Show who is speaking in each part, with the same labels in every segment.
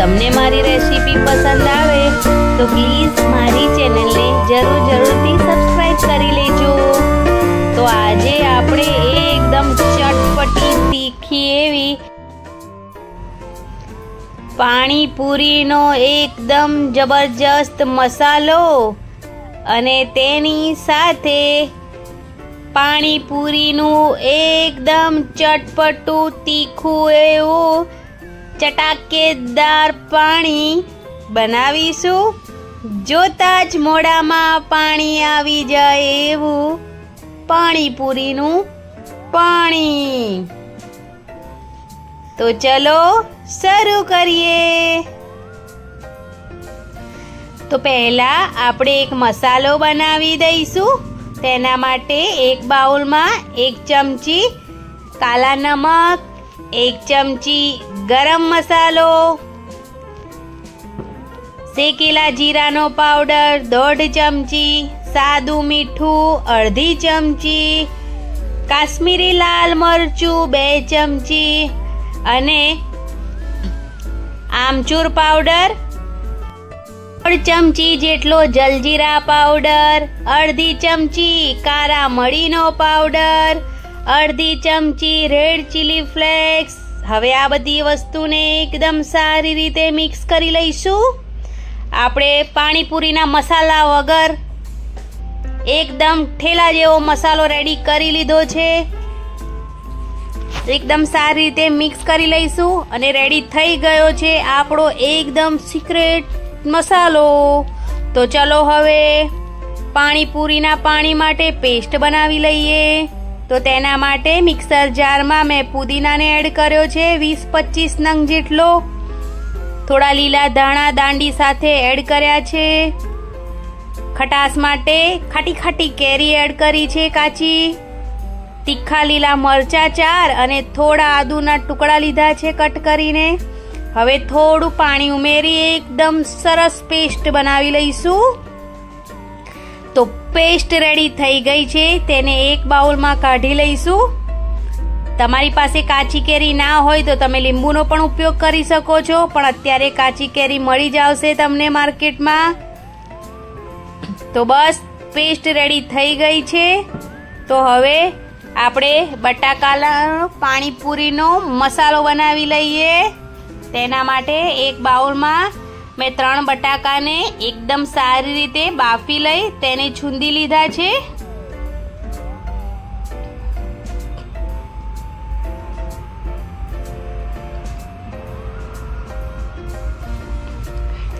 Speaker 1: તમને મારી રેસીપી પસંદ આવે તો પ્લીઝ મારી ચેનલને જરૂરથી સબસ્ક્રાઈબ કરી લેજો। તો આજે આપણે એકદમ ચટપટી તીખી એવી પાણીપુરીનો એકદમ જબરજસ્ત મસાલો અને તેની સાથે પાણીપુરીનું એકદમ ચટપટું તીખું એવું ચટાકેદાર પાણી બનાવીશું। જોતા જ મોઢામાં પાણી આવી જાય એવું પાણીપુરીનું પાણી। તો ચલો શરૂ કરીએ। તો પહેલા આપણે એક મસાલો બનાવી દઈશું। તેના માટે એક બાઉલમાં 1 ચમચી કાલા નમક, 1 ચમચી ગરમ મસાલો, શેકેલા જીરાનો પાવડર 1/2 ચમચી, સાદું મીઠું 1/2 ચમચી, કાશ્મીરી લાલ મરચું 2 ચમચી અને આમચૂર પાવડર 1 ચમચી જેટલો જલજીરા પાવડર, 1/2 ચમચી કારા મરીનો પાવડર, 1/2 ચમચી રેડ ચીલી ફ્લેક્સ। હવે આ બધી વસ્તુને એકદમ સારી રીતે મિક્સ કરી લઈશું। આપણે પાણીપુરીના મસાલા વગર એકદમ ઠેલા જેવો મસાલો રેડી કરી લીધો છે। એકદમ સારી રીતે મિક્સ કરી લઈશું અને રેડી થઈ ગયો છે આપણો એકદમ સિક્રેટ મસાલો। તો ચલો હવે પાણીપુરીના પાણી માટે પેસ્ટ બનાવી લઈએ। તો તેના માટે મિક્સર જારમાં મેં પુદીનાને એડ કર્યો છે 20-25 નંગ જેટલો, થોડા લીલા ધાણા દાંડી સાથે એડ કર્યા છે, ખટાશ માટે ખાટી કેરી એડ કરી છે કાચી, તીખા લીલા મરચા 4 અને થોડા આદુના ટુકડા લીધા છે કટ કરીને। હવે થોડું પાણી ઉમેરી એકદમ સરસ પેસ્ટ બનાવી લઈશું। તો પેસ્ટ રેડી થઈ ગઈ છે, તેને એક બાઉલમાં કાઢી લઈશું। તમારી પાસે કાચી કેરી ના હોય તો તમે લીંબુનો પણ ઉપયોગ કરી શકો છો, પણ અત્યારે કાચી કેરી મળી જશે તમને માર્કેટમાં। તો બસ પેસ્ટ રેડી થઈ ગઈ છે। તો હવે આપણે બટાકાના પાણીપુરીનો મસાલો બનાવી લઈએ। તેના માટે એક બાઉલમાં મેં 3 બટાકાને એકદમ સારી રીતે બાફી લઈ તેને છૂંદી લીધા છે।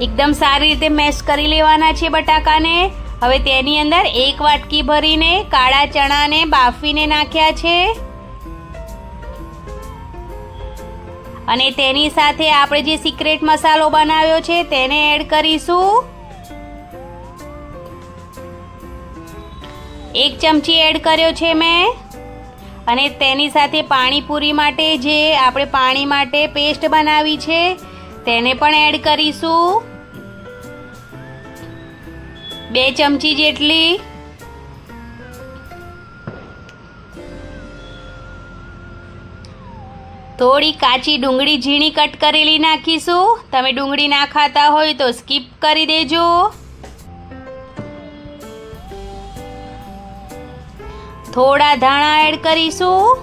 Speaker 1: એકદમ સારી રીતે મેશ કરી લેવાના છે બટાકાને। હવે તેની અંદર 1 વાટકી ભરીને કાળા ચણાને બાફીને નાખ્યા છે અને તેની સાથે આપણે જે સિક્રેટ મસાલો બનાવ્યો છે તેને એડ કરીશું। 1 ચમચી એડ કર્યો છે મેં અને તેની સાથે પાણીપુરી માટે જે આપણે પાણી માટે પેસ્ટ બનાવી છે તેને પણ એડ કરીશું 2 ચમચી જેટલી। થોડી કાચી ડુંગળી ઝીણી કટ કરેલી નાખીશું। તમે ડુંગળી ના ખાતા હોય તો સ્કીપ કરી દેજો। થોડા ધાણા એડ કરીશું।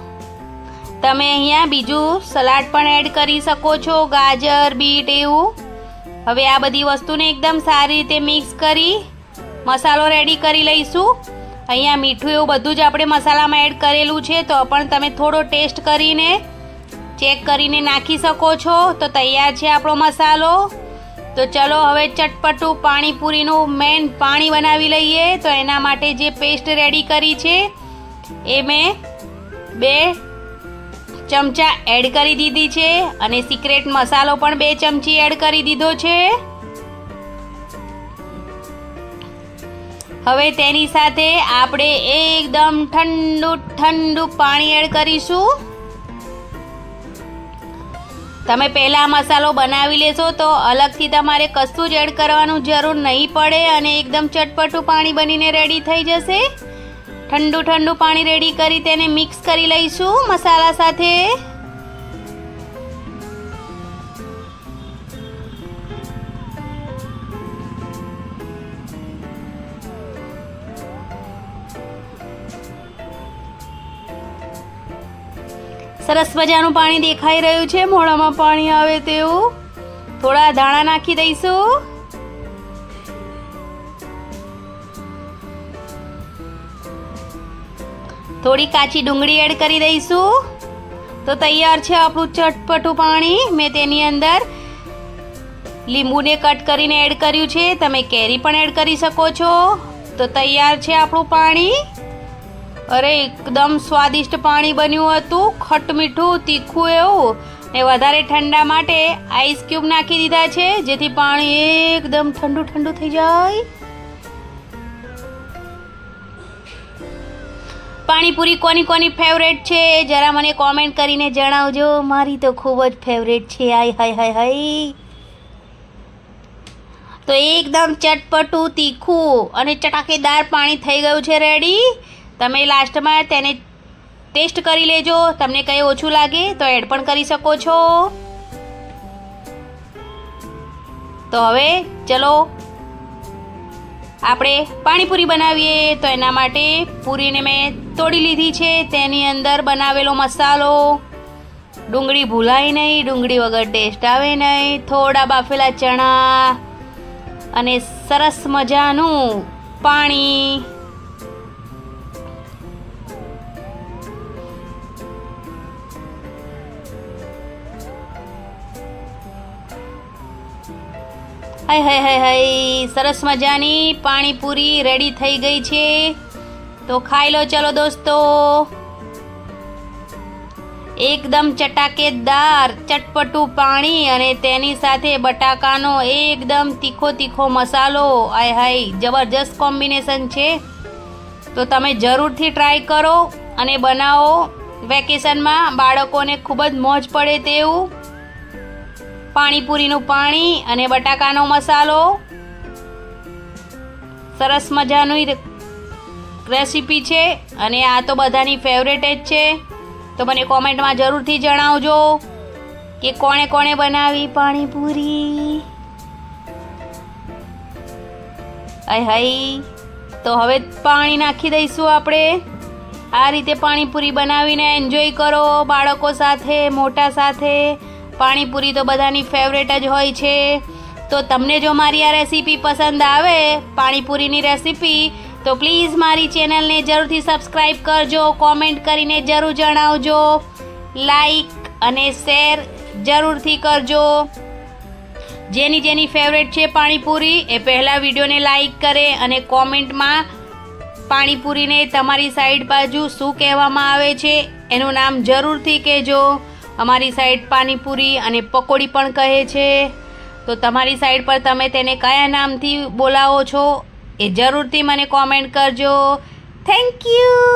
Speaker 1: તમે અહીંયા બીજું સલાડ પણ એડ કરી શકો છો, ગાજર, બીટ એવું। હવે આ બધી વસ્તુને એકદમ સારી રીતે મિક્સ કરી મસાલો રેડી કરી લઈશું। અહીંયા મીઠું એવું બધું જ આપણે મસાલામાં એડ કરેલું છે, તો પણ તમે થોડો ટેસ્ટ કરીને ચેક કરીને નાખી શકો છો। તો તૈયાર છે આપણો મસાલો। તો ચલો હવે ચટપટું પાણીપુરીનું મેન પાણી બનાવી લઈએ। તો એના માટે જે પેસ્ટ રેડી કરી છે એ મેં 2 ચમચા એડ કરી દીધી છે અને સિક્રેટ મસાલો પણ 2 ચમચી એડ કરી દીધો છે। હવે તેની સાથે આપણે એકદમ ઠંડુ પાણી એડ કરીશું। તમે પહેલા મસાલો બનાવી લેશો તો અલગથી તમારે કશું જ એડ કરવાનું જરૂર નહીં પડે અને એકદમ ચટપટું પાણી બનીને રેડી થઈ જશે। ઠંડુ પાણી રેડી કરી તેને મિક્સ કરી લઈશું મસાલા સાથે। સરસ મજાનું પાણી દેખાઈ રહ્યું છે, મોઢામાં પાણી આવે તેવું. થોડા ધાણા નાખી દઈશું. થોડી કાચી ડુંગળી એડ કરી દઈશું. તો તૈયાર છે આપણું ચટપટું પાણી. મેં તેની અંદર લીંબુને કટ કરીને એડ કર્યું છે, તમે કેરી પણ એડ કરી શકો છો. તો તૈયાર છે આપણું પાણી. અરે એકદમ સ્વાદિષ્ટ પાણી બન્યું હતું, ખટ મીઠું તીખું એવું. ને વધારે ઠંડા માટે આઈસ ક્યુબ નાખી દીધા છે, જેથી પાણી એકદમ ઠંડુ ઠંડુ થઈ જાય. પાણીપુરી કોની કોની ફેવરેટ છે જરા મને કોમેન્ટ કરીને જણાવજો. મારી તો ખૂબ જ ફેવરેટ છે. હાય હાય હાય હાય. તો એકદમ ચટપટું તીખું અને ચટાકેદાર પાણી થઈ ગયું છે રેડી. તમે લાસ્ટમાં તેને ટેસ્ટ કરી લેજો. તમને કંઈ ઓછું લાગે તો એડ પણ કરી શકો છો. તો હવે ચલો આપણે પાણીપુરી બનાવીએ. તો એના માટે પૂરીને મેં તોડી લીધી છે. તેની અંદર બનાવેલો મસાલો, ડુંગળી ભૂલાય નહીં, ડુંગળી વગર ટેસ્ટ આવે નહીં, થોડા બાફેલા ચણા અને સરસ મજાનું પાણી. હાય હાય હાય હાય, સરસ મજાની પાણીપુરી રેડી થઈ ગઈ છે. તો ખાઈ લો ચલો દોસ્તો. એકદમ ચટાકેદાર ચટપટું પાણી અને તેની સાથે બટાકાનો એકદમ તીખો તીખો મસાલો. હાય હાય, જબરજસ્ત કોમ્બિનેશન છે. તો તમે જરૂરથી ટ્રાય કરો અને બનાવો. વેકેશનમાં બાળકોને ખૂબ જ મોજ પડે તેવું પાણીપુરીનું પાણી અને બટાકાનો મસાલો. સરસ મજાની રેસીપી છે અને આ તો બધાની ફેવરેટ જ છે. તો મને કોમેન્ટમાં જરૂરથી જણાવજો કે કોણે કોણે બનાવી પાણીપુરી. હાય હાય. તો હવે પાણી નાખી દઈશું આપણે. આ રીતે પાણીપુરી બનાવીને એન્જોય કરો બાળકો સાથે, મોટા સાથે. પાણીપુરી તો બધાની ફેવરેટ જ હોય છે. તો તમને જો મારી આ રેસીપી પસંદ આવે, પાણીપુરીની રેસીપી, તો પ્લીઝ મારી ચેનલને જરૂરથી સબસ્ક્રાઈબ કરજો. કોમેન્ટ કરીને જરૂર જણાવજો. લાઈક અને શેર જરૂરથી કરજો. જેની જેની ફેવરેટ છે પાણીપુરી એ પહેલાં વિડીયોને લાઈક કરે અને કોમેન્ટમાં પાણીપુરીને તમારી સાઈડ બાજુ શું કહેવામાં આવે છે એનું નામ જરૂરથી કહેજો. અમારી સાઈડ પાણીપુરી અને પકોડી પણ કહે છે. તો તમારી સાઈડ પર તમે તેને કયા નામથી બોલાવો છો એ જરૂરથી મને કોમેન્ટ કરજો. Thank you.